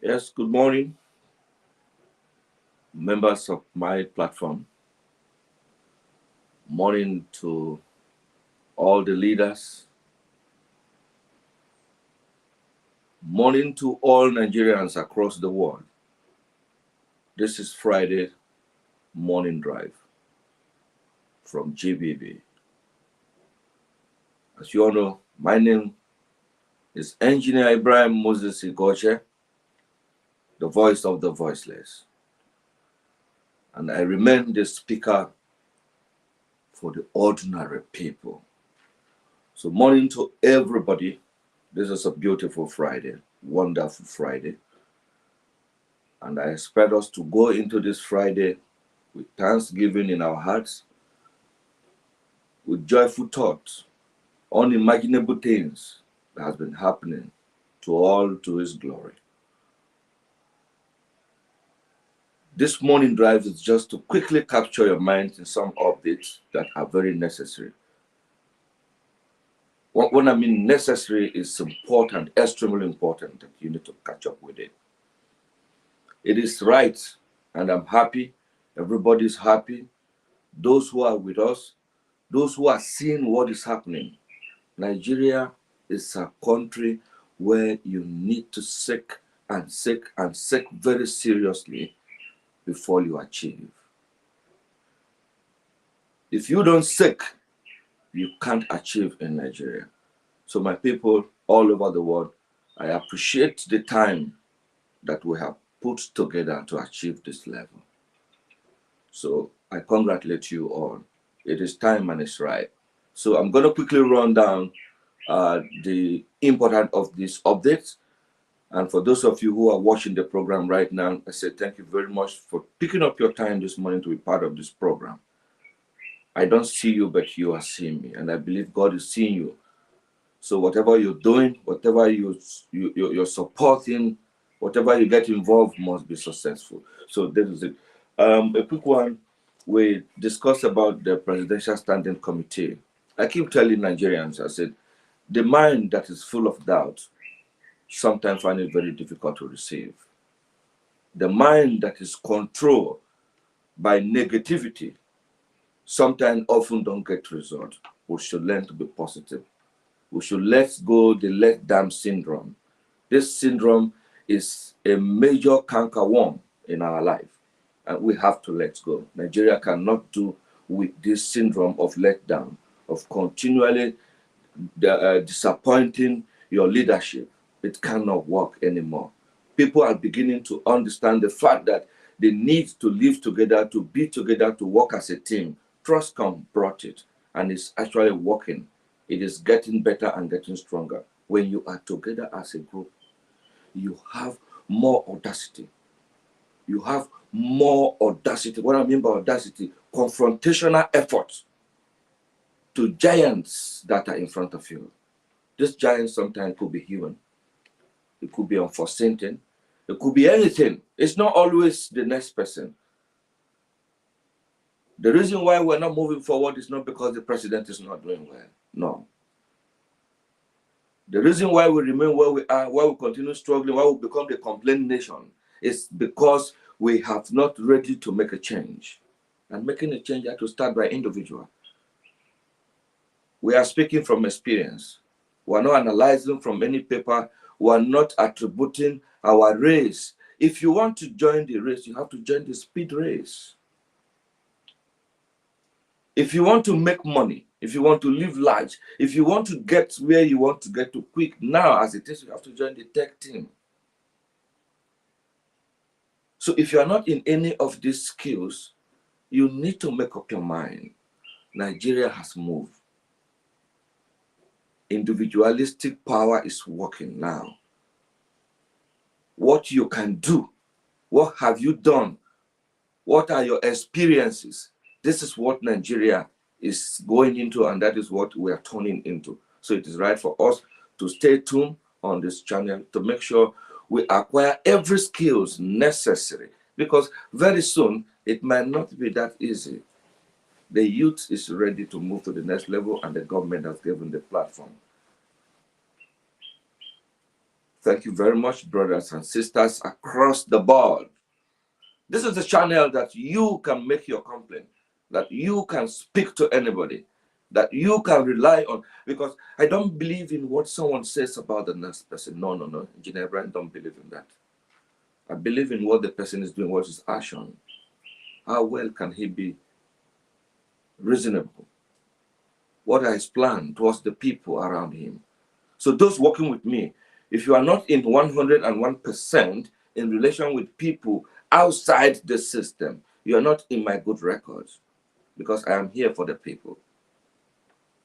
Yes, good morning, members of my platform. Morning to all the leaders. Morning to all Nigerians across the world. This is Friday morning drive from GBB. As you all know, my name is Engineer Ibrahim Moses Igoche, the voice of the voiceless. And I remain the speaker for the ordinary people. So morning to everybody. This is a beautiful Friday, wonderful Friday. And I expect us to go into this Friday with thanksgiving in our hearts, with joyful thoughts, unimaginable things that has been happening to all to his glory. This morning drive is just to quickly capture your mind in some updates that are very necessary. When I mean necessary, is important, extremely important that you need to catch up with it. It is right, and I'm happy. Everybody's happy. Those who are with us, those who are seeing what is happening. Nigeria is a country where you need to seek and seek and seek very seriously before you achieve. If you don't seek, you can't achieve in Nigeria. So my people all over the world, I appreciate the time that we have put together to achieve this level. So I congratulate you all. It is time and it's right. So I'm going to quickly run down the importance of these updates. And for those of you who are watching the program right now, I say thank you very much for picking up your time this morning to be part of this program. I don't see you, but you are seeing me, and I believe God is seeing you. So whatever you're doing, whatever you're supporting, whatever you get involved must be successful. So this is it. A quick one. We discussed about the Presidential Standing Committee. I keep telling Nigerians, I said, the mind that is full of doubt sometimes find it very difficult to receive. The mind that is controlled by negativity sometimes often don't get results. We should learn to be positive. We should let go the let down syndrome. This syndrome is a major cankerworm in our life, and we have to let go. Nigeria cannot do with this syndrome of letdown, of continually disappointing your leadership. It cannot work anymore. People are beginning to understand the fact that they need to live together, to be together, to work as a team. Trustcom brought it, and it's actually working. It is getting better and getting stronger. When you are together as a group, you have more audacity. You have more audacity. What I mean by audacity, confrontational effort to giants that are in front of you. This giant sometimes could be human. It could be unforeseen thing. It could be anything. It's not always the next person. The reason why we're not moving forward is not because the president is not doing well. No. The reason why we remain where we are, why we continue struggling, why we become the complaint nation, is because we have not ready to make a change. And making a change has to start by individual. We are speaking from experience. We are not analyzing from any paper. We are not attributing our race. If you want to join the race, you have to join the speed race. If you want to make money, if you want to live large, if you want to get where you want to get to quick, now as it is, you have to join the tech team. So if you are not in any of these skills, you need to make up your mind. Nigeria has moved. Individualistic power is working now. What you can do, what have you done, what are your experiences? This is what Nigeria is going into, and that is what we are turning into. So it is right for us to stay tuned on this channel to make sure we acquire every skills necessary, because very soon it might not be that easy. The youth is ready to move to the next level, and the government has given the platform. Thank you very much, brothers and sisters across the board. This is the channel that you can make your complaint, that you can speak to anybody, that you can rely on. Because I don't believe in what someone says about the next person. No, no, no. Engineer Brian don't believe in that. I believe in what the person is doing, what is action. How well can he be reasonable? What are his plan towards the people around him? So those working with me, if you are not in 101% in relation with people outside the system, you are not in my good records, because I am here for the people.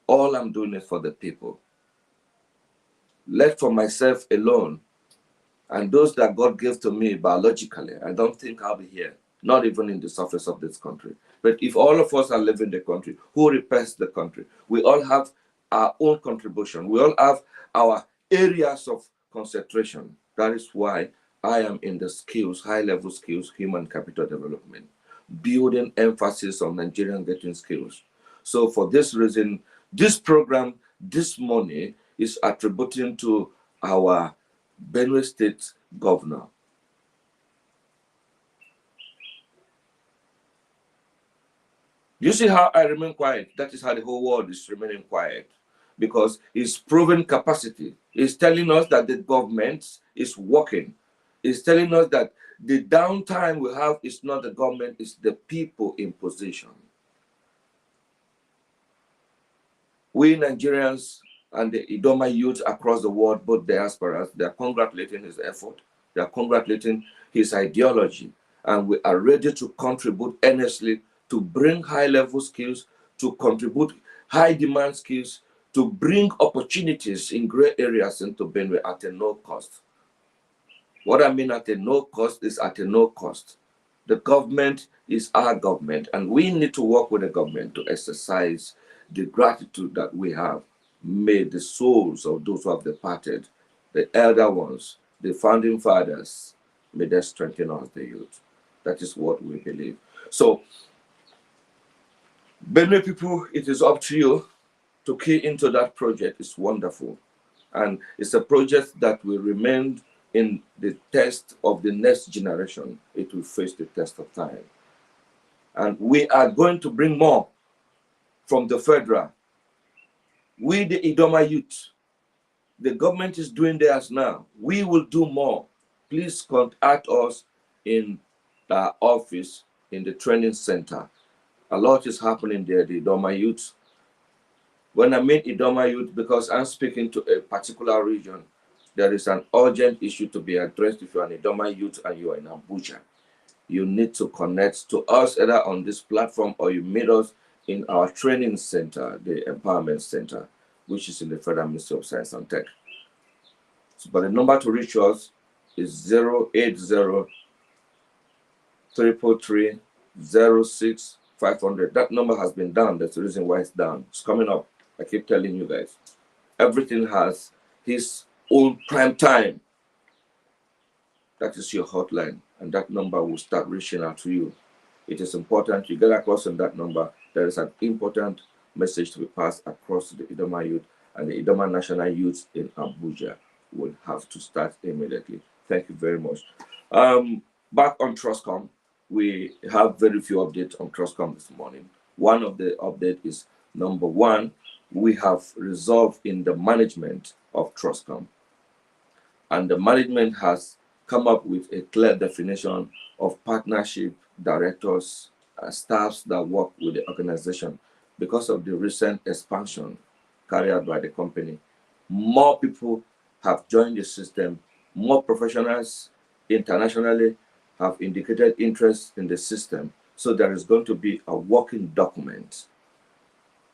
All I'm doing is for the people. Left for myself alone, and those that God gave to me biologically, I don't think I'll be here, not even in the surface of this country. But if all of us are living the country, who repairs the country? We all have our own contribution. We all have our areas of concentration. That is why I am in the skills, high-level skills, human capital development, building emphasis on Nigerian getting skills. So for this reason, this program, this money is attributing to our Benue State governor. You see how I remain quiet? That is how the whole world is remaining quiet, because it's proven capacity. It's telling us that the government is working. It's telling us that the downtime we have is not the government, it's the people in position. We Nigerians and the Idoma youth across the world, both diasporas, they are congratulating his effort. They are congratulating his ideology. And we are ready to contribute earnestly to bring high-level skills, to contribute high-demand skills, to bring opportunities in gray areas into Benue at a no cost. What I mean at a no cost is at a no cost. The government is our government, and we need to work with the government to exercise the gratitude that we have. May the souls of those who have departed, the elder ones, the founding fathers, may they strengthen us, the youth. That is what we believe. So, Benue people, it is up to you to key into that project. It's wonderful. And it's a project that will remain in the test of the next generation. It will face the test of time. And we are going to bring more from the federal. We, the Idoma youth, the government is doing theirs now. We will do more. Please contact us in the office, in the training center. A lot is happening there, the Idoma youth. When I mean Idoma youth, because I'm speaking to a particular region, there is an urgent issue to be addressed. If you're an Idoma youth and you are in Abuja, you need to connect to us either on this platform or you meet us in our training center, the Empowerment Center, which is in the Federal Ministry of Science and Tech. So, but the number to reach us is 080 333 0500. That number has been down. That's the reason why it's down. It's coming up. I keep telling you guys. Everything has his own prime time. That is your hotline, and that number will start reaching out to you. It is important you get across on that number. There is an important message to be passed across to the Idoma youth, and the Idoma National Youth in Abuja will have to start immediately. Thank you very much. Back on Trustcom, we have very few updates on Trustcom this morning. One of the updates is, number one, we have resolved in the management of Trustcom, and the management has come up with a clear definition of partnership directors, staffs that work with the organization. Because of the recent expansion carried out by the company, more people have joined the system, more professionals internationally have indicated interest in the system. So there is going to be a working document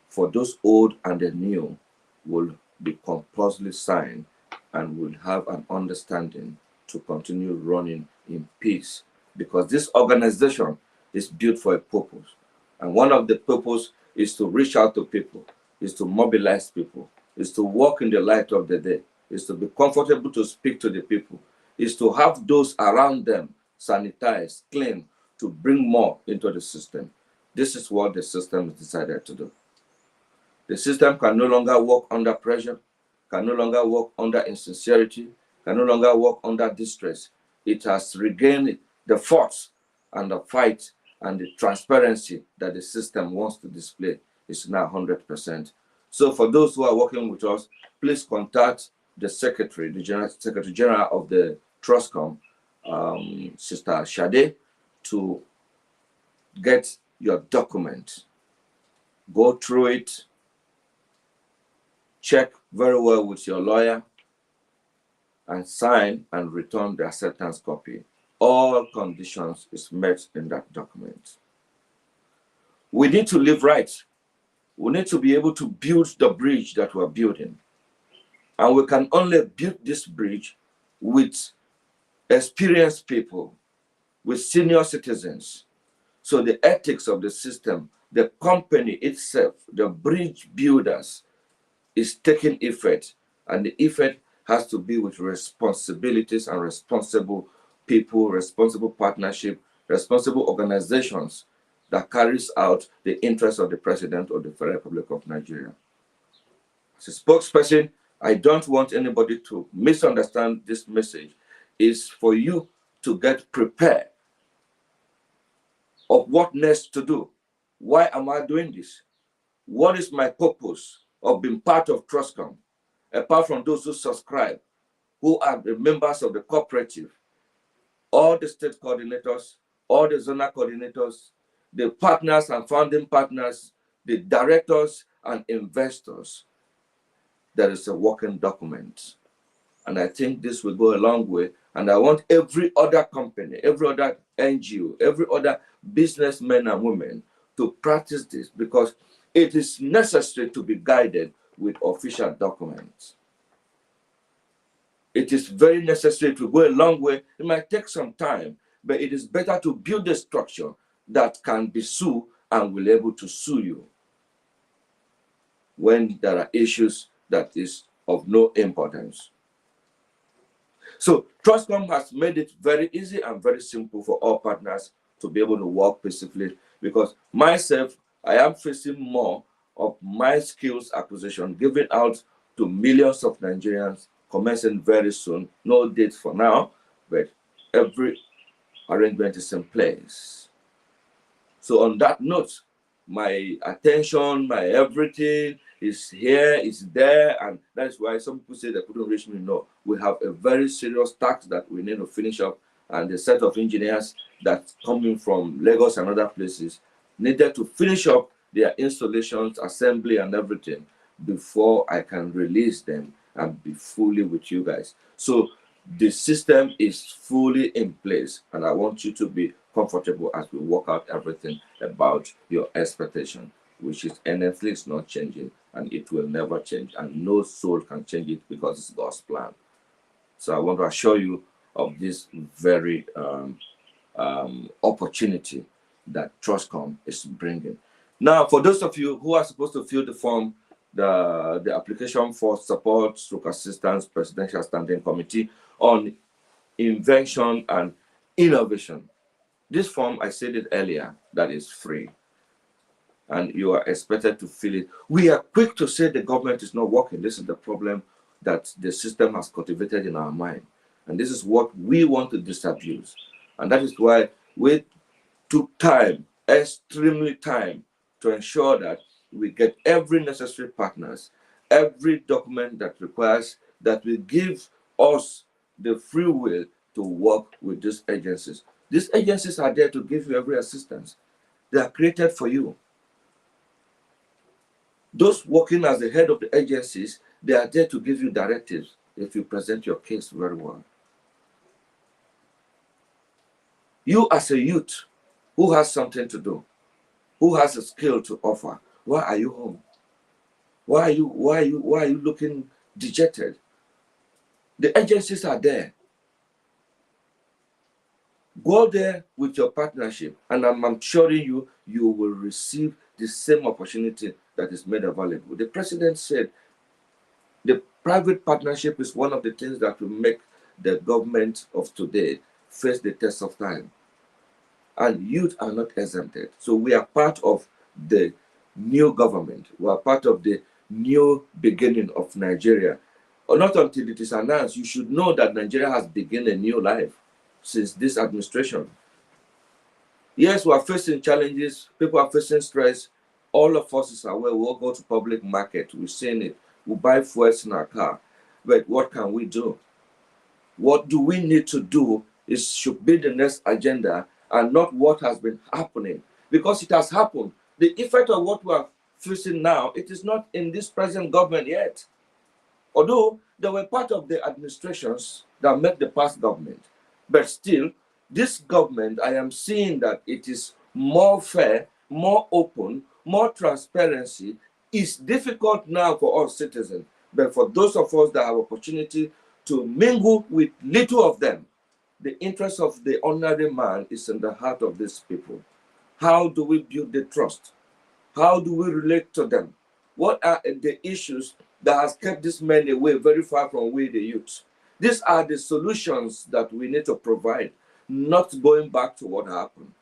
for those old and the new will be compulsorily signed and will have an understanding to continue running in peace, because this organization is built for a purpose. And one of the purpose is to reach out to people, is to mobilize people, is to walk in the light of the day, is to be comfortable to speak to the people, is to have those around them sanitized, clean, to bring more into the system. This is what the system has decided to do. The system can no longer work under pressure, can no longer work under insincerity, can no longer work under distress. It has regained the force and the fight and the transparency that the system wants to display is now 100%. So for those who are working with us, please contact the secretary, the secretary general of the Trustcom, Sister Shade, to get your document. Go through it, check very well with your lawyer, and sign and return the acceptance copy. All conditions is met in that document. We need to live right. We need to be able to build the bridge that we're building. And we can only build this bridge with experienced people, with senior citizens. So the ethics of the system, the company itself, the bridge builders, is taking effect. And the effect has to be with responsibilities and responsible people, responsible partnership, responsible organizations that carries out the interests of the President of the Federal Republic of Nigeria. As a spokesperson, I don't want anybody to misunderstand this message. It's for you to get prepared of what next to do. Why am I doing this? What is my purpose of being part of Trustcom, apart from those who subscribe, who are the members of the cooperative, all the state coordinators, all the zonal coordinators, the partners and founding partners, the directors and investors? There is a working document. And I think this will go a long way. And I want every other company, every other NGO, every other businessmen and women to practice this, because it is necessary to be guided with official documents. It is very necessary to go a long way. It might take some time, but it is better to build a structure that can be sued and will be able to sue you when there are issues that is of no importance. So Trustcom has made it very easy and very simple for all partners to be able to work peacefully, because myself, I am facing more of my skills acquisition given out to millions of Nigerians, commencing very soon. No date for now, but every arrangement is in place. So on that note, my attention, my everything is here, is there, and that's why some people say they couldn't reach me. No, we have a very serious task that we need to finish up, and the set of engineers that coming from Lagos and other places needed to finish up their installations, assembly, and everything before I can release them and be fully with you guys. So the system is fully in place, and I want you to be comfortable as we work out everything about your expectation, which is NFLix is not changing, and it will never change, and no soul can change it because it's God's plan. So I want to assure you of this very opportunity that Trustcom is bringing. Now, for those of you who are supposed to fill the form, the application for support stroke assistance presidential standing committee on invention and innovation, this form, I said it earlier, that is free, and you are expected to fill it. We are quick to say the government is not working. This is the problem that the system has cultivated in our mind, and this is what we want to disabuse. And that is why we took time, extremely time, to ensure that we get every necessary partners, every document that requires, that will give us the free will to work with these agencies. These agencies are there to give you every assistance. They are created for you. Those working as the head of the agencies, they are there to give you directives if you present your case very well. You as a youth who has something to do, who has a skill to offer, why are you home? Why are you looking dejected? The agencies are there. Go there with your partnership, and I'm assuring you, you will receive the same opportunity that is made available. The president said the private partnership is one of the things that will make the government of today face the test of time. And youth are not exempted. So we are part of the new government. We are part of the new beginning of Nigeria. or not until it is announced, you should know that Nigeria has begun a new life since this administration. Yes, we are facing challenges, people are facing stress. All of us is aware, we all go to public market, we've seen it, we buy fuels in our car. But what can we do? What do we need to do is should be the next agenda and not what has been happening. Because it has happened. The effect of what we are facing now, it is not in this present government yet. Although they were part of the administrations that made the past government. But still, this government, I am seeing that it is more fair, more open, more transparency. It's difficult now for us citizens, but for those of us that have opportunity to mingle with little of them, the interest of the ordinary man is in the heart of these people. How do we build the trust? How do we relate to them? What are the issues that has kept these men away, very far from we, the youth? These are the solutions that we need to provide, not going back to what happened.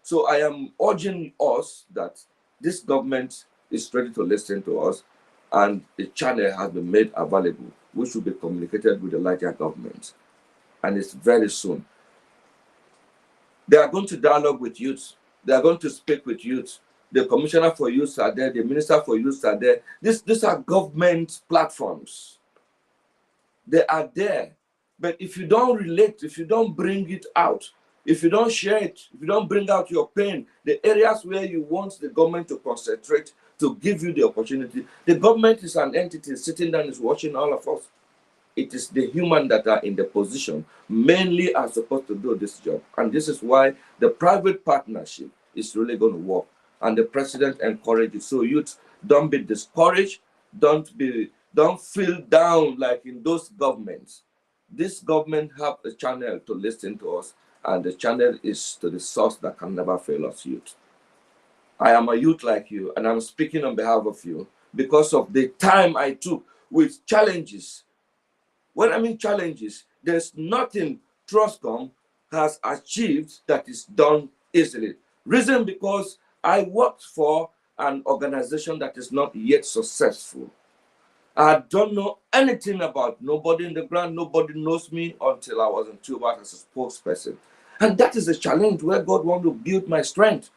So I am urging us that this government is ready to listen to us, and the channel has been made available, which will be communicated with the larger government. And it's very soon. They are going to dialogue with youth. They are going to speak with youth. The commissioner for youth are there. The minister for youth are there. These are government platforms. They are there. But if you don't relate, if you don't bring it out, if you don't share it, if you don't bring out your pain, the areas where you want the government to concentrate, to give you the opportunity, the government is an entity sitting down, is watching all of us. It is the human that are in the position mainly are supposed to do this job. And this is why the private partnership is really going to work. And the president encourages. So youth, don't be discouraged. Don't feel down like in those governments. This government have a channel to listen to us, and the channel is to the source that can never fail us, youth. I am a youth like you, and I'm speaking on behalf of you because of the time I took with challenges. When I mean challenges, there's nothing Trustcom has achieved that is done easily. Reason because I worked for an organization that is not yet successful. I don't know anything about nobody in the ground. Nobody knows me until I was in Tuba as a spokesperson. And that is a challenge where God wants to build my strength.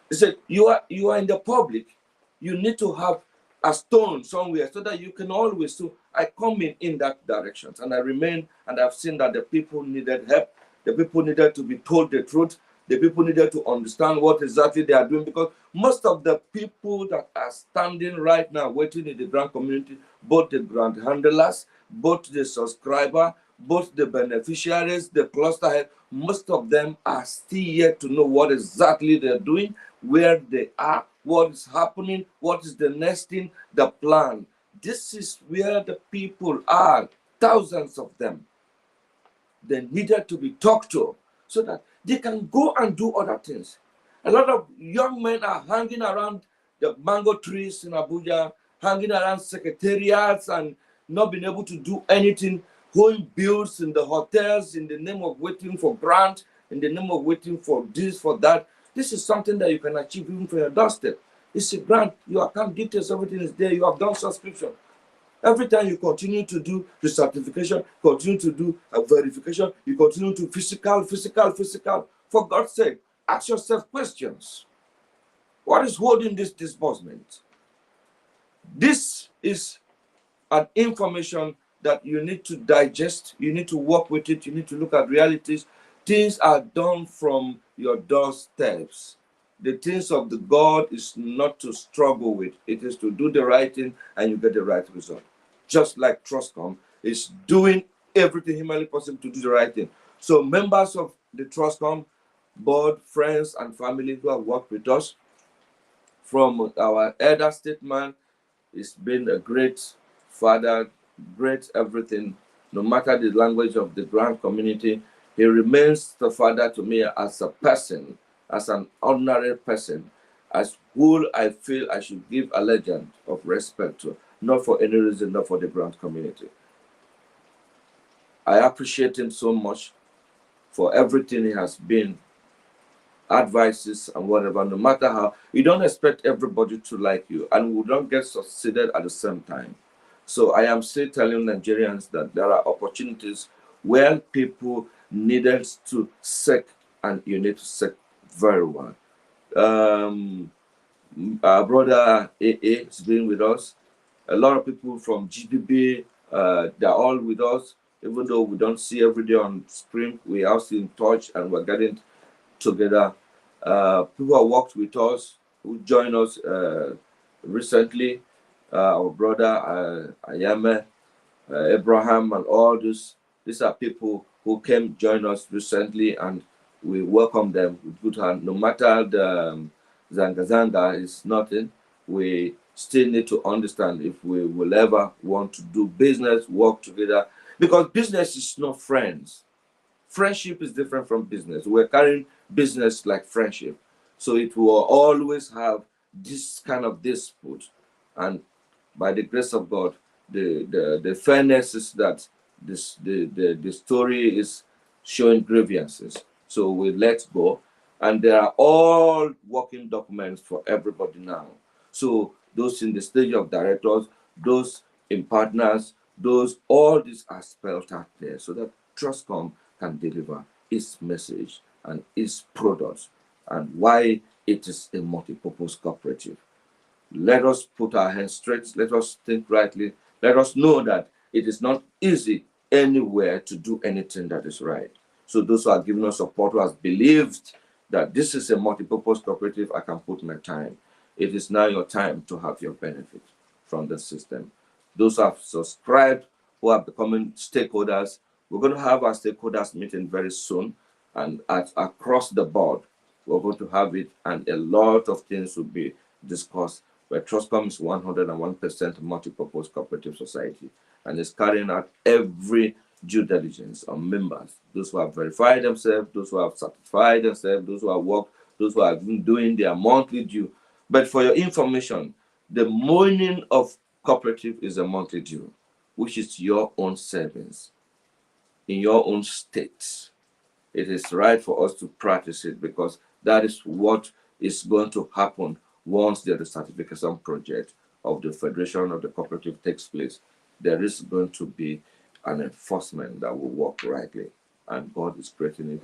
He said, you are in the public. You need to have a stone somewhere so that you can always. So I come in that direction, and I remain, and I've seen that the people needed help. The people needed to be told the truth. The people needed to understand what exactly they are doing, because most of the people that are standing right now waiting in the grant community, both the grant handlers, both the subscriber, both the beneficiaries, the cluster head, most of them are still yet to know what exactly they're doing, where they are, what is happening, what is the next thing, the plan. This is where the people are, thousands of them. They needed to be talked to so that they can go and do other things. A lot of young men are hanging around the mango trees in Abuja, hanging around secretariats and not being able to do anything, holding bills in the hotels in the name of waiting for grant, in the name of waiting for this, for that. This is something that you can achieve even for your doorstep. It's a grant, your account details, everything is there, you have done subscription. Every time you continue to do the certification, continue to do a verification, you continue to physical. For God's sake, ask yourself questions. What is holding this disbursement? This is an information that you need to digest, you need to work with it, you need to look at realities. Things are done from your doorsteps. The things of the God is not to struggle with, it is to do the right thing and you get the right result. Just like Trustcom is doing everything humanly possible to do the right thing. So members of the Trustcom board, friends and family who have worked with us, from our elder statesman, he's been a great father, great everything, no matter the language of the grand community. He remains the father to me as a person, as an ordinary person, as who I feel I should give a legend of respect to, not for any reason, not for the grand community. I appreciate him so much for everything he has been, advices and whatever, no matter how. You don't expect everybody to like you, and we don't get succeeded at the same time. So I am still telling Nigerians that there are opportunities where people needed to seek, and you need to seek very well. Um, our brother AA has been with us. A lot of people from GDB, they're all with us. Even though we don't see every day on screen, we are still in touch and we're getting together. People who worked with us, who joined us recently, our brother Ayame, Abraham, and all this. These are people who came join us recently, and we welcome them with good hand. No matter the zanga zanga is nothing, we still need to understand if we will ever want to do business, work together, because business is not friends. Friendship is different from business. We're carrying business like friendship, so it will always have this kind of dispute, and by the grace of God, the fairness is that the story is showing grievances. So we let go, and there are all working documents for everybody now. So those in the stage of directors, those in partners, those all these are spelled out there so that Trustcom can deliver its message and its products and why it is a multi-purpose cooperative. Let us put our hands straight. Let us think rightly. Let us know that it is not easy anywhere to do anything that is right. So those who are giving us support, who has believed that this is a multi-purpose cooperative, I can put my time. It is now your time to have your benefit from the system. Those who have subscribed, who are becoming stakeholders, we're going to have our stakeholders meeting very soon, and across the board, we're going to have it, and a lot of things will be discussed. Where Trustcom is 101% multi-purpose cooperative society and is carrying out every due diligence on members, those who have verified themselves, those who have certified themselves, those who have worked, those who have been doing their monthly due. But for your information, the morning of cooperative is a monthly due, which is your own savings in your own state. It is right for us to practice it because that is what is going to happen once the certification project of the Federation of the Cooperative takes place. There is going to be an enforcement that will work rightly, and God is creating it.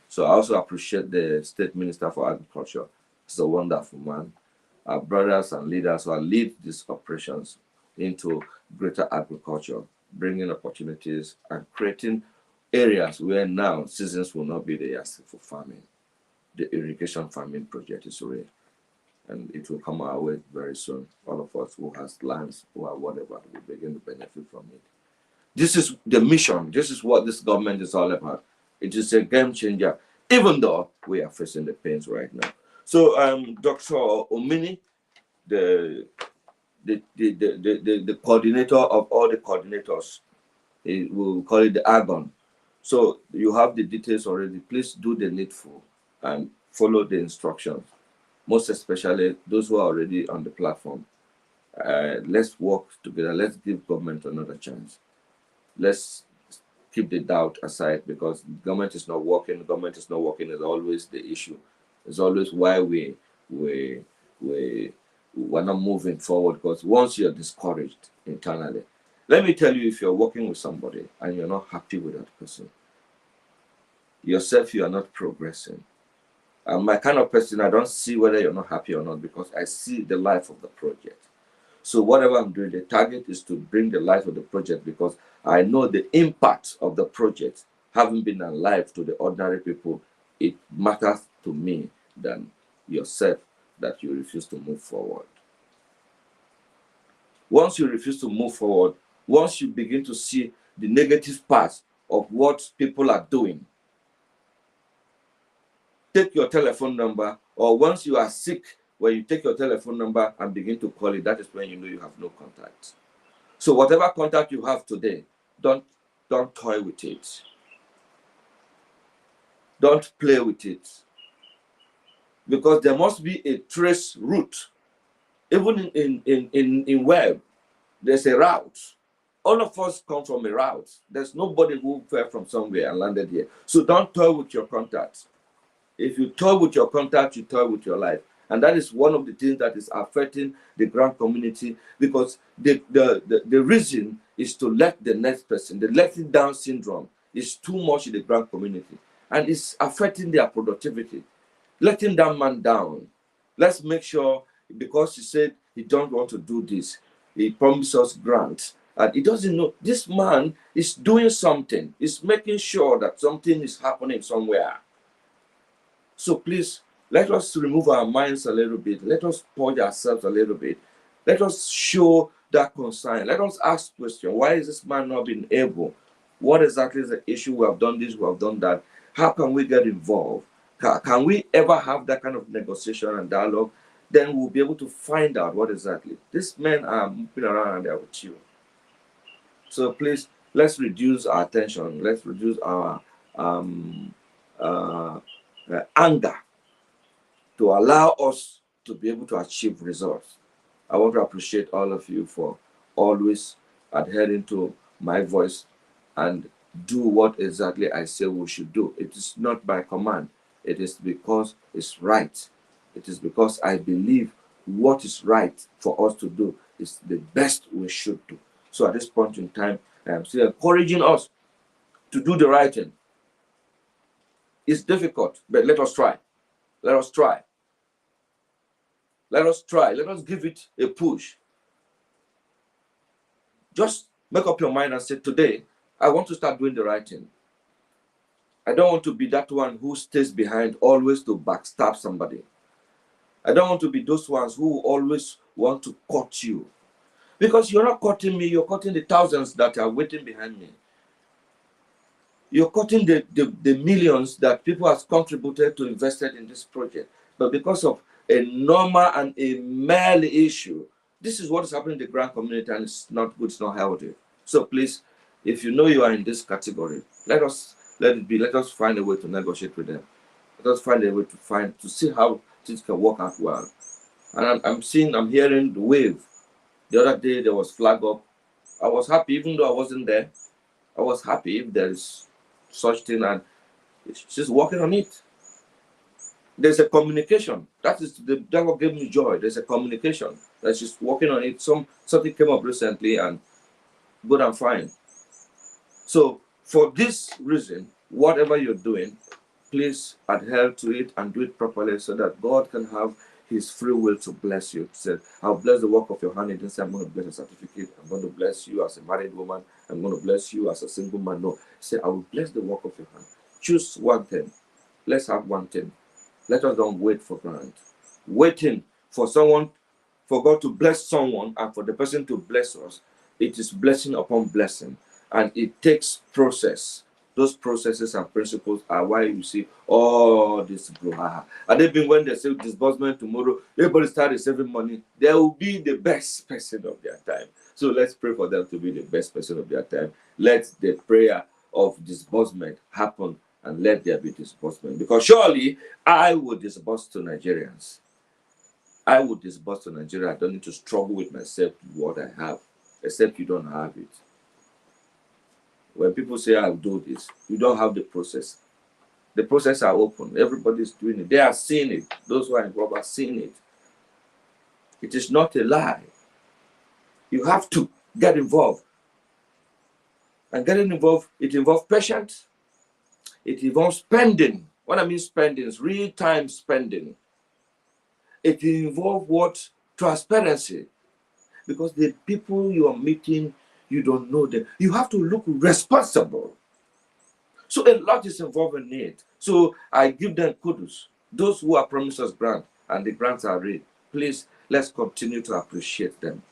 So I also appreciate the State Minister for Agriculture. He's a wonderful man. Our brothers and leaders who lead these operations into greater agriculture, bringing opportunities and creating areas where now seasons will not be there for farming. The irrigation farming project is real, and it will come our way very soon. All of us who has lands or whatever will begin to benefit from it. This is the mission. This is what this government is all about. It is a game changer, even though we are facing the pains right now. So, Dr. Omini, the the coordinator of all the coordinators, we'll call it the Argon. So you have the details already. Please do the needful and follow the instructions. Most especially those who are already on the platform. Let's work together. Let's give government another chance. Let's keep the doubt aside because government is not working. Government is not working is always the issue. It's always why we we're not moving forward because once you're discouraged internally, let me tell you, if you're working with somebody and you're not happy with that person, yourself, you are not progressing. I'm my kind of person, I don't see whether you're not happy or not because I see the life of the project. So whatever I'm doing, the target is to bring the life of the project because I know the impact of the project having been alive to the ordinary people. It matters to me than yourself that you refuse to move forward. Once you refuse to move forward, once you begin to see the negative parts of what people are doing, take your telephone number, or once you are sick, when you take your telephone number and begin to call it, that is when you know you have no contact. So whatever contact you have today, don't toy with it. Don't play with it. Because there must be a trace route. Even in web, there's a route. All of us come from a route. There's nobody who fell from somewhere and landed here. So don't toy with your contact. If you toy with your contact, you toy with your life. And that is one of the things that is affecting the grant community, because the reason is to let the next person, the letting down syndrome is too much in the grant community, and it's affecting their productivity, letting that man down. Let's make sure, because he said he don't want to do this, he promised us grants, and he doesn't know this man is doing something, is making sure that something is happening somewhere. So please, let us remove our minds a little bit. Let us purge ourselves a little bit. Let us show that concern. Let us ask questions. Why is this man not being able? What exactly is the issue? We have done this, we have done that. How can we get involved? Can we ever have that kind of negotiation and dialogue? Then we'll be able to find out what exactly. These men are moving around and they're with you. So please, let's reduce our attention. Let's reduce our anger to allow us to be able to achieve results. I want to appreciate all of you for always adhering to my voice and do what exactly I say we should do. It is not by command. It is because it's right. It is because I believe what is right for us to do is the best we should do. So at this point in time, I am still encouraging us to do the right thing. It's difficult, but let us try. Let us try. Let us try. Let us give it a push. Just make up your mind and say, today, I want to start doing the right thing. I don't want to be that one who stays behind always to backstab somebody. I don't want to be those ones who always want to cut you. Because you're not cutting me, you're cutting the thousands that are waiting behind me. You're cutting the millions that people have contributed to invested in this project. But because of a normal and a merely issue, this is what is happening in the grant community, and it's not good, it's not healthy. So please, if you know you are in this category, let it be. Let us find a way to negotiate with them. Let us find a way to see how things can work out well. And I'm hearing the wave. The other day there was flag up. I was happy, even though I wasn't there. I was happy if there is such thing, and she's working on it. There's a communication. That what gave me joy. There's a communication that she's working on it. Something came up recently, and good and fine. So for this reason, whatever you're doing, please adhere to it and do it properly so that God can have his free will to bless you. He said, I'll bless the work of your hand. He didn't say, I'm going to bless a certificate. I'm going to bless you as a married woman. I'm going to bless you as a single man. No. He said, I will bless the work of your hand. Choose one thing. Let's have one thing. Let us don't wait for grant. Waiting for God to bless someone and for the person to bless us, it is blessing upon blessing. And it takes process. Those processes and principles are why you see all this brouhaha. And even when they say disbursement tomorrow, everybody started saving money, they will be the best person of their time. So let's pray for them to be the best person of their time. Let the prayer of disbursement happen, and let there be disbursement. Because surely I would disburse to Nigerians. I would disburse to Nigeria. I don't need to struggle with myself with what I have, except you don't have it. When people say I'll do this, you don't have the process. The process are open. Everybody's doing it. They are seeing it. Those who are involved are seeing it. It is not a lie. You have to get involved. And getting involved, it involves patience. It involves spending. What I mean spending is real-time spending. It involves what? Transparency. Because the people you are meeting, you don't know them. You have to look responsible. So a lot is involved in it. So I give them kudos. Those who are promised us grant and the grants are real, please, let's continue to appreciate them.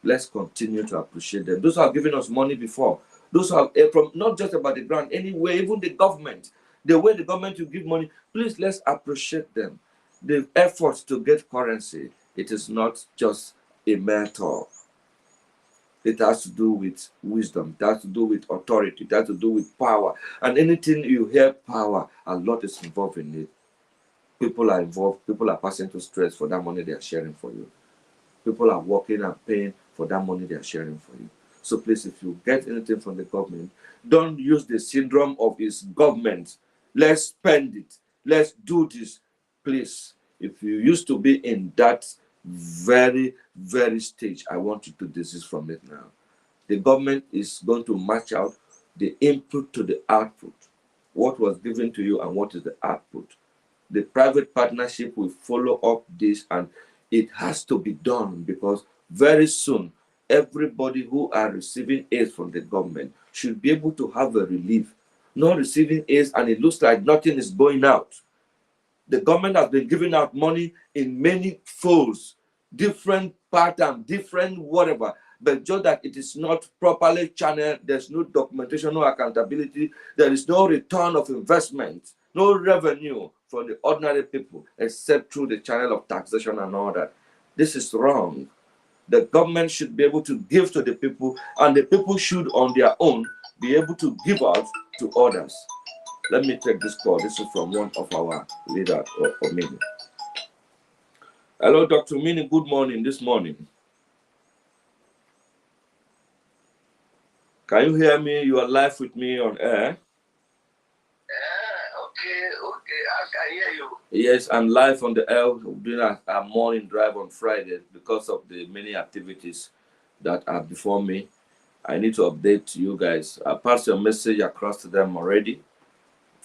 Let's continue to appreciate them. Those who have given us money before, those who have, from not just about the grant, anyway, even the government, the way the government will give money, please, let's appreciate them. The efforts to get currency, it is not just a mere talk. It has to do with wisdom. It has to do with authority. It has to do with power. And anything you hear power, a lot is involved in it. People are involved. People are passing through stress for that money they are sharing for you. People are working and paying for that money they are sharing for you. So please, if you get anything from the government, don't use the syndrome of its government. Let's spend it. Let's do this. Please, If you used to be in that very, very stage, I want you to desist from it now. The government is going to match out the input to the output. What was given to you and what is the output. The private partnership will follow up this, and it has to be done because very soon everybody who are receiving aid from the government should be able to have a relief. Not receiving aid and it looks like nothing is going out. The government has been giving out money in many folds, different pattern, different whatever, but just that it is not properly channeled. There's no documentation, no accountability. There is no return of investment, no revenue for the ordinary people except through the channel of taxation and all that. This is wrong. The government should be able to give to the people, and the people should on their own be able to give out to others. Let me take this call. This is from one of our leaders, Omini. Hello, Dr. Omini. Good morning this morning. Can you hear me? You are live with me on air. Okay, I can hear you. Yes, I'm live on the air doing a morning drive on Friday because of the many activities that are before me. I need to update you guys. I passed your message across to them already.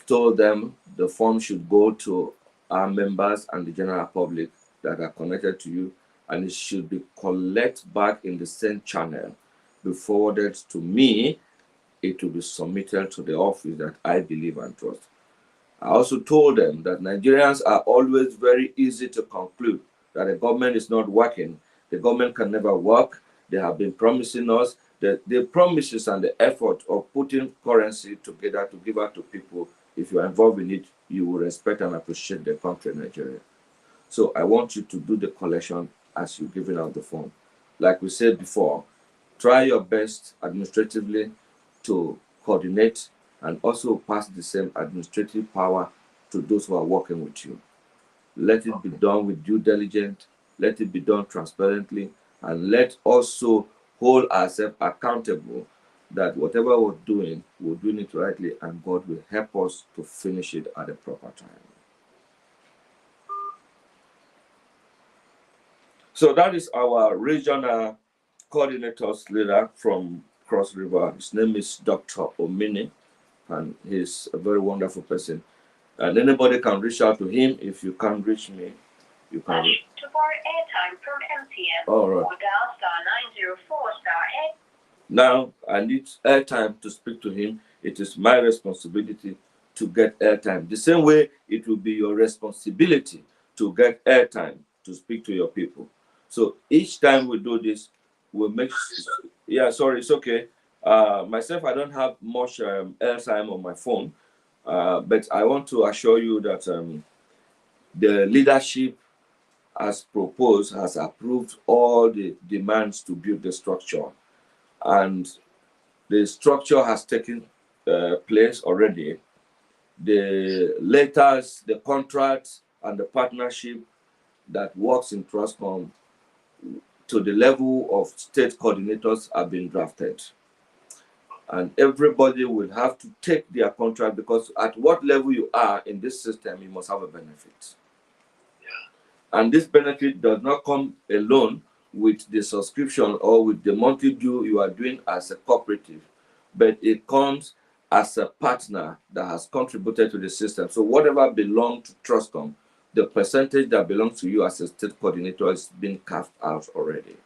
Told them the form should go to our members and the general public that are connected to you, and it should be collected back in the same channel, be forwarded to me. It will be submitted to the office that I believe and trust. I also told them that Nigerians are always very easy to conclude that the government is not working. The government can never work. They have been promising us that the promises and the effort of putting currency together to give out to people. If you are involved in it, you will respect and appreciate the country, Nigeria. So I want you to do the collection as you're giving out the form. Like we said before, try your best administratively to coordinate and also pass the same administrative power to those who are working with you. Let it be done with due diligence, let it be done transparently, and let also hold ourselves accountable that whatever we're doing it rightly, and God will help us to finish it at the proper time. So that is our regional coordinators leader from Cross River. His name is Dr. Omini, and he's a very wonderful person. And anybody can reach out to him. If you can't reach me, you can. To borrow airtime from MTN, all right. Or dial *904 *8. Now I need airtime to speak to him. It is my responsibility to get airtime. The same way it will be your responsibility to get airtime to speak to your people. So each time we do this, we'll make. Yeah, sorry, it's okay. Myself, I don't have much airtime on my phone, but I want to assure you that the leadership has proposed, has approved all the demands to build the structure, and the structure has taken place already. The letters, the contracts, and the partnership that works in Trustcom to the level of state coordinators have been drafted. And everybody will have to take their contract, because at what level you are in this system, you must have a benefit. And this benefit does not come alone with the subscription or with the monthly due you are doing as a cooperative, but it comes as a partner that has contributed to the system. So whatever belongs to Trustcom, the percentage that belongs to you as a state coordinator is being carved out already.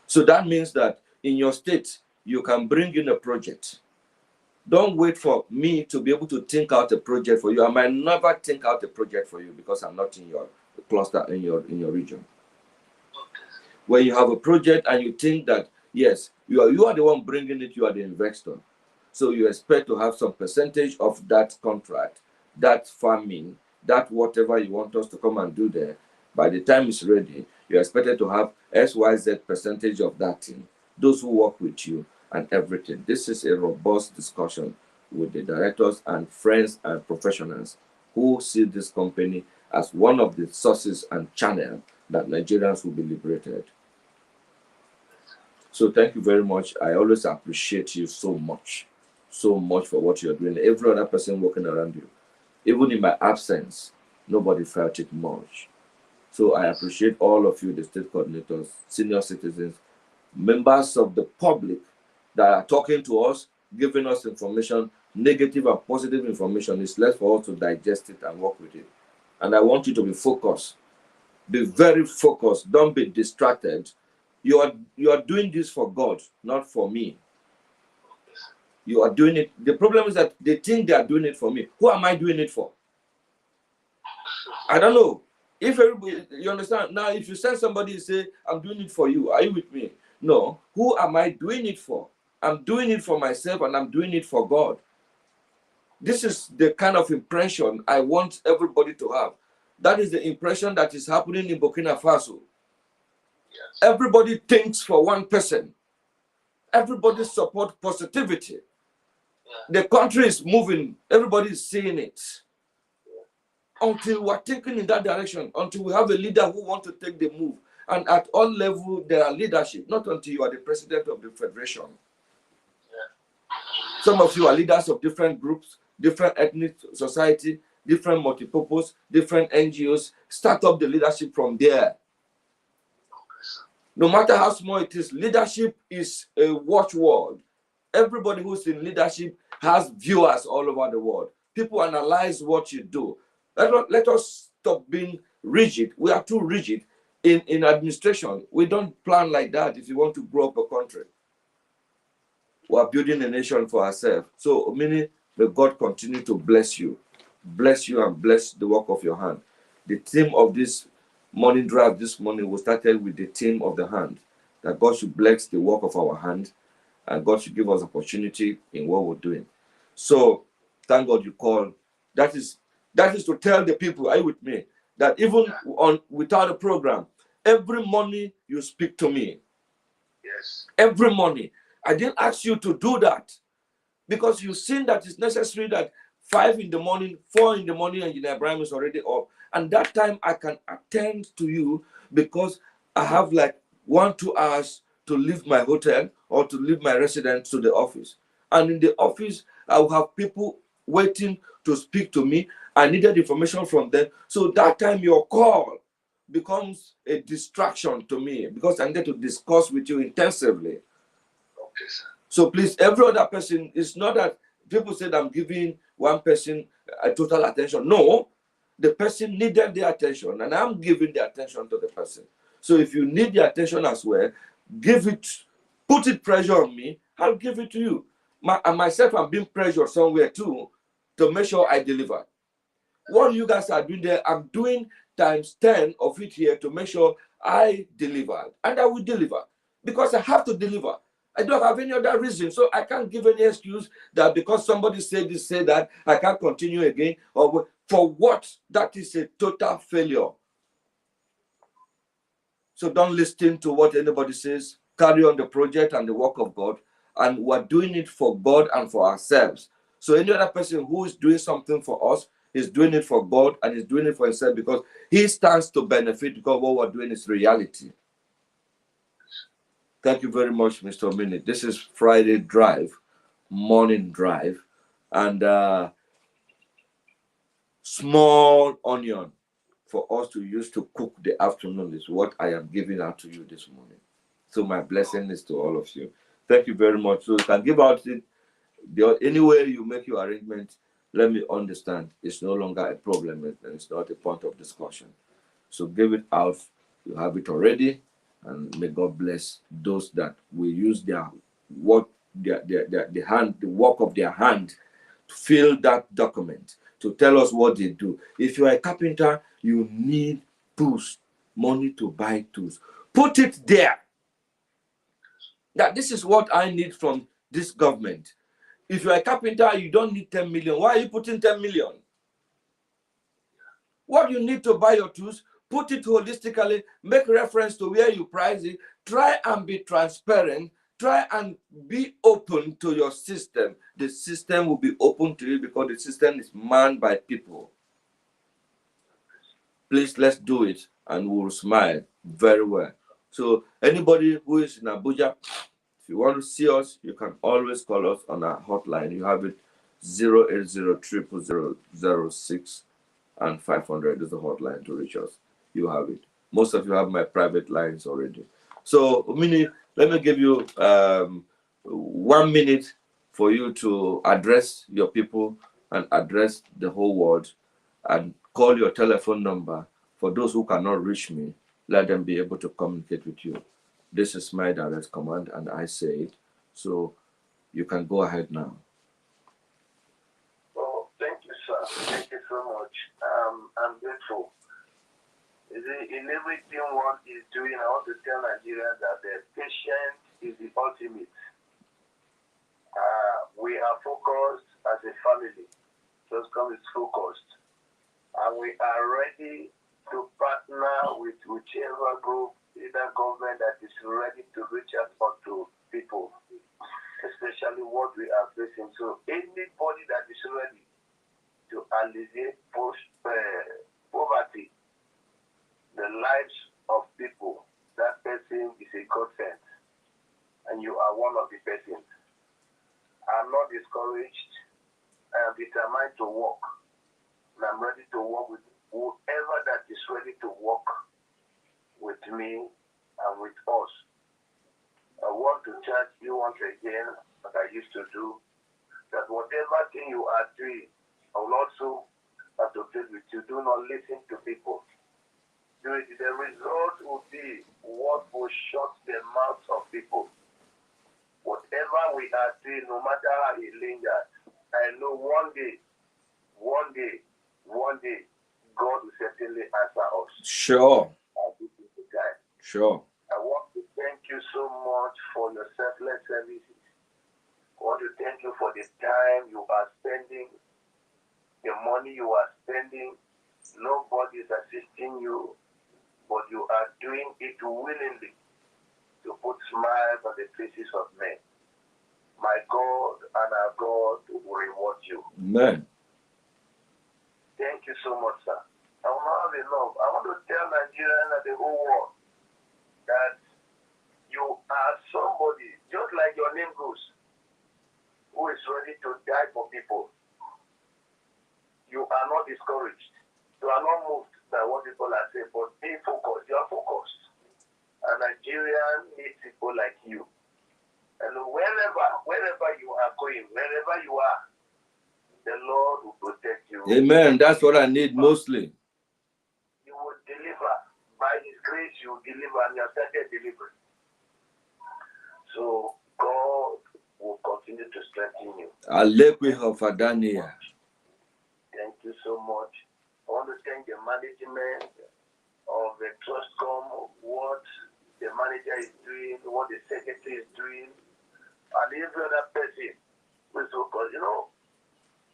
So that means that in your state, you can bring in a project. Don't wait for me to be able to think out a project for you. I might never think out a project for you because I'm not in your cluster, in your region. When you have a project and you think that, yes, you are the one bringing it, you are the investor. So you expect to have some percentage of that contract, that farming, that whatever you want us to come and do there. By the time it's ready, you're expected to have XYZ percentage of that thing. Those who work with you and everything. This is a robust discussion with the directors and friends and professionals who see this company as one of the sources and channels that Nigerians will be liberated. So thank you very much. I always appreciate you so much for what you're doing. Every other person working around you, even in my absence, Nobody felt it much. So I appreciate all of you, the state coordinators, senior citizens, members of the public that are talking to us, giving us information, negative and positive information. It's left for us to digest it and work with it. And I want you to be focused. Be very focused. Don't be distracted. You are doing this for God, not for me. You are doing it. The problem is that they think they are doing it for me. Who am I doing it for? I don't know. If everybody, you understand? Now, if you send somebody and say, I'm doing it for you, are you with me? No. Who am I doing it for? I'm doing it for myself and I'm doing it for God. This is the kind of impression I want everybody to have. That is the impression that is happening in Burkina Faso. Yes. Everybody thinks for one person. Everybody supports positivity. The country is moving. Everybody is seeing it. Until we're taken in that direction, until we have a leader who wants to take the move. And at all levels, there are leadership, not until you are the president of the federation. Some of you are leaders of different groups, different ethnic society, different multipurpose, different NGOs. Start up the leadership from there. No matter how small it is, leadership is a watchword. Everybody who's in leadership has viewers all over the world. People analyze what you do. Let us stop being rigid. We are too rigid in administration. We don't plan like that if you want to grow up a country. We are building a nation for ourselves. So, meaning, may God continue to bless you and bless the work of your hand. The theme of this morning drive this morning, we started with the theme of the hand, that God should bless the work of our hand and God should give us opportunity in what we're doing. So, thank God you called. That is to tell the people, are you with me? That even without a program, every morning you speak to me. Yes. Every morning. I didn't ask you to do that because you've seen that it's necessary that 5 in the morning, 4 in the morning, and Engineer Ibrahim is already up. And that time I can attend to you because I have like 1-2 hours to leave my hotel or to leave my residence to the office. And in the office, I will have people waiting to speak to me. I needed information from them. So that time your call becomes a distraction to me because I need to discuss with you intensively. Okay, sir. So please, every other person, it's not that people said I'm giving one person a total attention. No, the person needed the attention and I'm giving the attention to the person. So if you need the attention as well, give it, put it pressure on me, I'll give it to you. Myself, I'm being pressured somewhere too to make sure I deliver. What you guys are doing there, I'm doing times 10 of it here to make sure I deliver. And I will deliver because I have to deliver. I don't have any other reason. So I can't give any excuse that because somebody said this, say that, I can't continue again. Or for what? That is a total failure. So don't listen to what anybody says. Carry on the project and the work of God. And we're doing it for God and for ourselves. So any other person who is doing something for us is doing it for God and is doing it for himself because he stands to benefit because what we're doing is reality. Thank you very much, Mr. Omini. This is Friday Drive, morning drive, and small onion for us to use to cook the afternoon is what I am giving out to you this morning. So my blessing is to all of you. Thank you very much. So you can give out it any way you make your arrangement. Let me understand. It's no longer a problem and it's not a point of discussion. So give it out. You have it already. And may God bless those that will use their work, the work of their hand to fill that document, to tell us what they do. If you are a carpenter, you need tools, money to buy tools. Put it there. That this is what I need from this government. If you're a carpenter, you don't need 10 million. Why are you putting 10 million? What you need to buy your tools, put it holistically, make reference to where you price it, try and be transparent, try and be open to your system. The system will be open to you because the system is manned by people. Please, let's do it and we'll smile very well. So anybody who is in Abuja, if you want to see us, you can always call us on our hotline. You have it 080 and 500 is the hotline to reach us. You have it. Most of you have my private lines already. So, Mini, let me give you 1 minute for you to address your people and address the whole world, and call your telephone number. For those who cannot reach me, let them be able to communicate with you. This is my direct command, and I say it. So you can go ahead now. Oh, thank you, sir. Thank you so much. I'm grateful. In everything one is doing, I want to tell Nigerians that the patient is the ultimate. We are focused as a family. Trustcom is focused. And we are ready to partner with whichever group, either government that is ready to reach out to people, especially what we are facing. So anybody that is ready to alleviate poverty, the lives of people, that person is a godsend. And you are one of the persons. I'm not discouraged. I am determined to work. And I'm ready to work with whoever that is ready to work with me and with us. I want to charge you once again, like I used to do, that whatever thing you are doing, I will also have to plead with you. Do not listen to people. Do it. The result will be what will shut the mouths of people. Whatever we are doing, no matter how it lingers, I know one day, God will certainly answer us. Sure. At this time. Sure. I want to thank you so much for your selfless services. I want to thank you for the time you are spending, the money you are spending. Nobody is assisting you, but you are doing it willingly to put smiles on the faces of men. My God and our God will reward you. Amen. Thank you so much, sir. I will not have enough. I want to tell Nigerians and the whole world that you are somebody, just like your name goes, who is ready to die for people. You are not discouraged. You are not moved by what people are saying, but be focused. You are focused. And Nigeria needs people like you. And wherever you are going, wherever you are, the Lord will protect you. Amen. That's what I need mostly. You will deliver. By His grace, you will deliver, and you have started delivering. So God will continue to strengthen you. Alekwe. Thank you so much. I want to thank the management of the Trustcom, what the manager is doing, what the secretary is doing, and every other person. Because,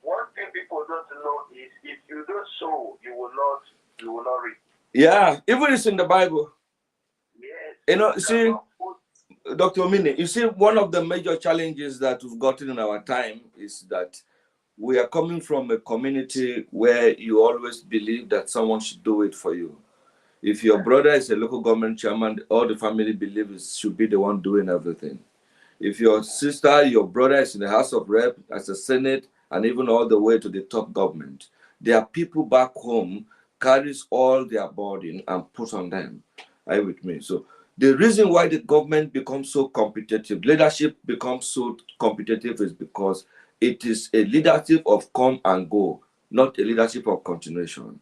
one thing people don't know is if you don't sow, you will not reap. Yeah, even it's in the Bible. Yes. See, Dr. Omini, you see, one of the major challenges that we've gotten in our time is that we are coming from a community where you always believe that someone should do it for you. If your brother is a local government chairman, all the family believes should be the one doing everything. If your sister, your brother is in the House of Rep, as a Senate, and even all the way to the top government, there are people back home carries all their burden and put on them. Are you with me? So the reason why the government becomes so competitive, leadership becomes so competitive, is because it is a leadership of come and go, not a leadership of continuation.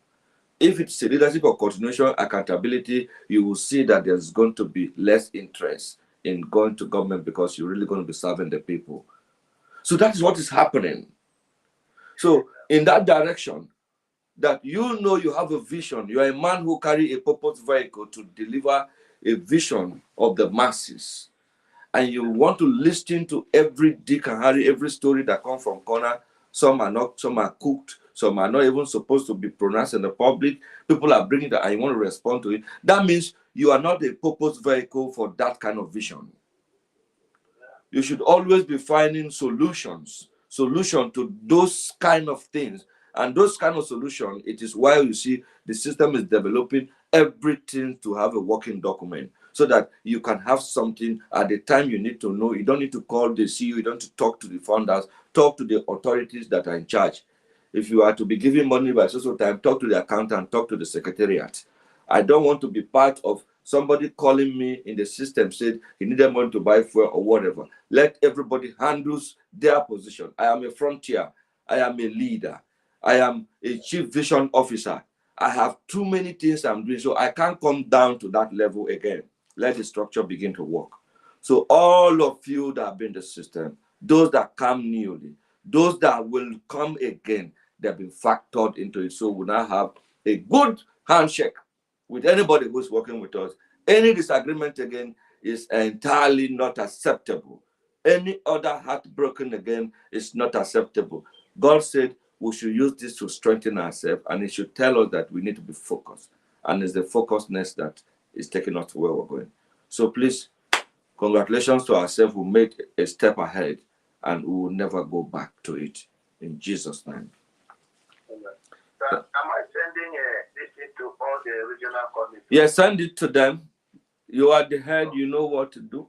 If it's a leadership of continuation, accountability, you will see that there's going to be less interest in going to government because you're really going to be serving the people. So that is what is happening. So in that direction, that you have a vision, you are a man who carry a purpose vehicle to deliver a vision of the masses, and you want to listen to every Dick and Harry, every story that comes from corner. Some are not, some are cooked, some are not even supposed to be pronounced in the public. People are bringing that, and you want to respond to it. That means you are not a purpose vehicle for that kind of vision. You should always be finding solution to those kind of things. And those kind of solution, it is why you see the system is developing everything to have a working document, so that you can have something at the time you need to know. You don't need to call the CEO, you don't need to talk to the founders, talk to the authorities that are in charge. if you are to be giving money by social time, talk to the accountant, talk to the secretariat. I don't want to be part of somebody calling me in the system, said he needed money to buy fuel or whatever. Let everybody handles their position. I am a frontier. I am a leader. I am a chief vision officer. I have too many things I'm doing, so I can't come down to that level again. Let the structure begin to work. So all of you that have been in the system, those that come newly, those that will come again, they've been factored into it. So we now have a good handshake with anybody who's working with us. Any disagreement again is entirely not acceptable. Any other heartbroken again is not acceptable. God said we should use this to strengthen ourselves, and it should tell us that we need to be focused. And it's the focusedness that is taking us to where we're going. So please, congratulations to ourselves who made a step ahead, and we will never go back to it. In Jesus' name. Am I sending this to all the regional committees? Yes, send it to them. You are the head, you know what to do.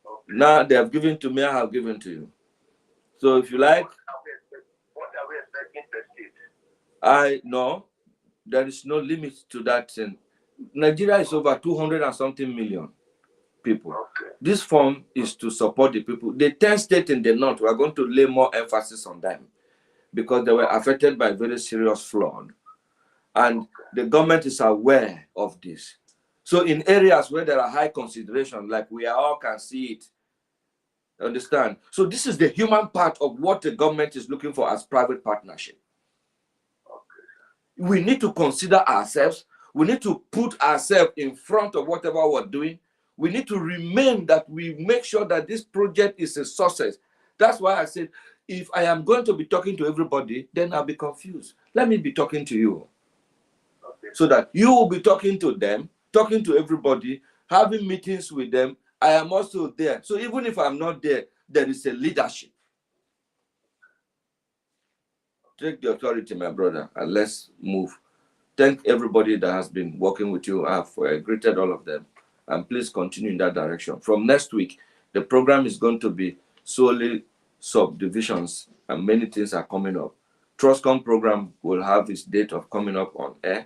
Okay. Now they have given to me, I have given to you. So if you like. What are we expecting per state? I know there is no limit to that thing. Nigeria is over 200 and something million people. Okay. This form is to support the people. The 10 states in the north, we are going to lay more emphasis on them because they were affected by very serious flood. And the government is aware of this. So in areas where there are high consideration, like we all can see it, understand? So this is the human part of what the government is looking for as private partnership. We need to consider ourselves. We need to put ourselves in front of whatever we're doing. We need to remain that we make sure that this project is a success. That's why I said, if I am going to be talking to everybody, then I'll be confused. Let me be talking to you. Okay. So that you will be talking to them, talking to everybody, having meetings with them. I am also there. So even if I'm not there, there is a leadership. Take the authority, my brother, and let's move. Thank everybody that has been working with you. I have greeted all of them. And please continue in that direction. From next week, the program is going to be solely subdivisions, and many things are coming up. Trustcom program will have its date of coming up on air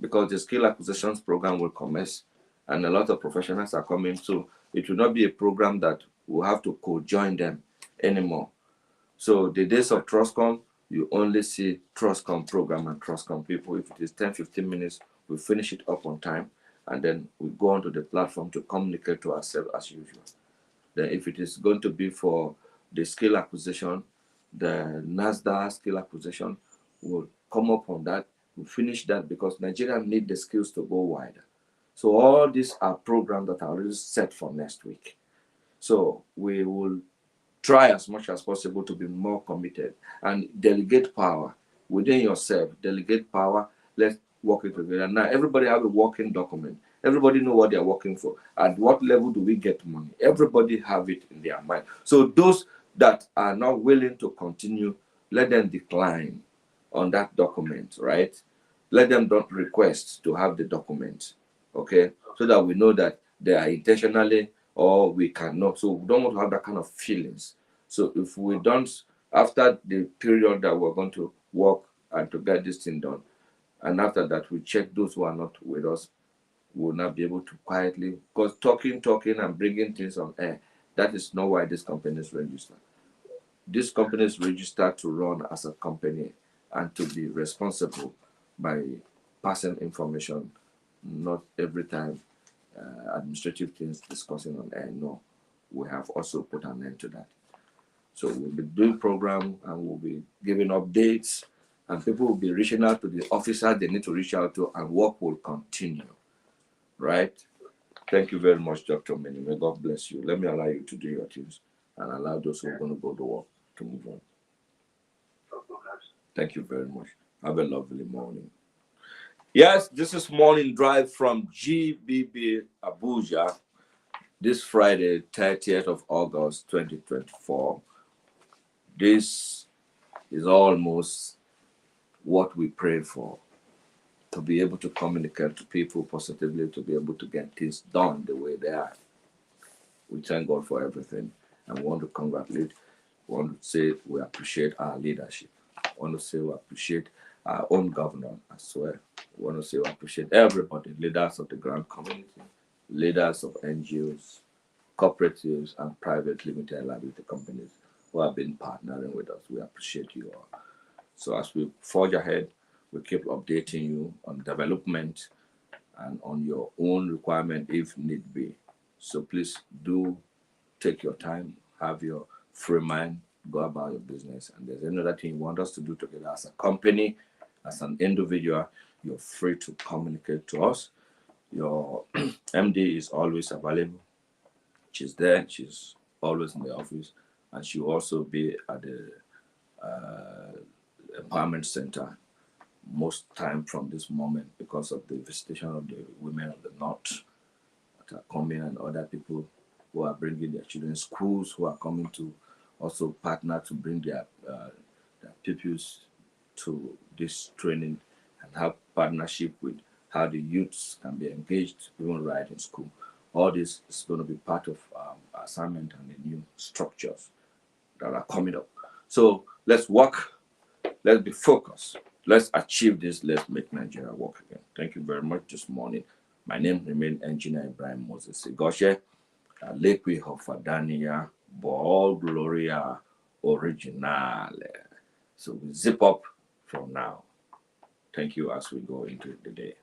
because the skill acquisitions program will commence, and a lot of professionals are coming. So it will not be a program that will have to co-join them anymore. So the days of Trustcom, you only see Trustcom program and Trustcom people. If it is 10-15 minutes, we finish it up on time, and then we go onto the platform to communicate to ourselves as usual. Then if it is going to be for the skill acquisition, the NASDAQ skill acquisition will come up on that. We'll finish that because Nigeria need the skills to go wider. So all these are programs that are already set for next week. So we will try as much as possible to be more committed and delegate power within yourself. Delegate power. Let's work it together. Now, everybody have a working document. Everybody know what they're working for. At what level do we get money? Everybody have it in their mind. So those that are not willing to continue, let them decline on that document, right? Let them not request to have the document, okay? So that we know that they are intentionally or we cannot. So we don't want to have that kind of feelings. So if we don't, after the period that we're going to work and to get this thing done, and after that we check those who are not with us, we'll not be able to quietly, because talking and bringing things on air, that is not why this company is registered. This company is registered to run as a company and to be responsible by passing information, not every time administrative things discussing on air. No, we have also put an end to that. So we'll be doing program and we'll be giving updates, and people will be reaching out to the officer they need to reach out to, and work will continue. Right? Thank you very much, Dr. Many. May God bless you. Let me allow you to do your things and allow those who are going to go to work to move on. Thank you very much. Have a lovely morning. Yes, this is Morning Drive from GBB Abuja, this Friday, 30th of August, 2024. This is almost what we pray for, to be able to communicate to people positively, to be able to get things done the way they are. We thank God for everything and want to congratulate, want to say we appreciate our leadership. want to say we appreciate our own governor as well. We want to say we appreciate everybody, leaders of the grand community, leaders of NGOs, cooperatives, and private limited liability companies who have been partnering with us. We appreciate you all. So as we forge ahead, we keep updating you on development and on your own requirement if need be. So please do take your time, have your free mind, go about your business. And there's another thing you want us to do together as a company, as an individual, you're free to communicate to us. Your MD is always available. She's there, she's always in the office, and she'll also be at the empowerment center most time from this moment because of the visitation of the women of the north that are coming and other people who are bringing their children, schools who are coming to also partner to bring their pupils to this training and have partnership with how the youths can be engaged even right in school. All this is going to be part of assignment and the new structures that are coming up. So let's work, let's be focused, let's achieve this, let's make Nigeria work again. Thank you very much this morning. My name remains Engineer Ibrahim Moses Igoshe, Lekwi Hofadania, Ball Gloria Originale. So we zip up from now. Thank you as we go into the day.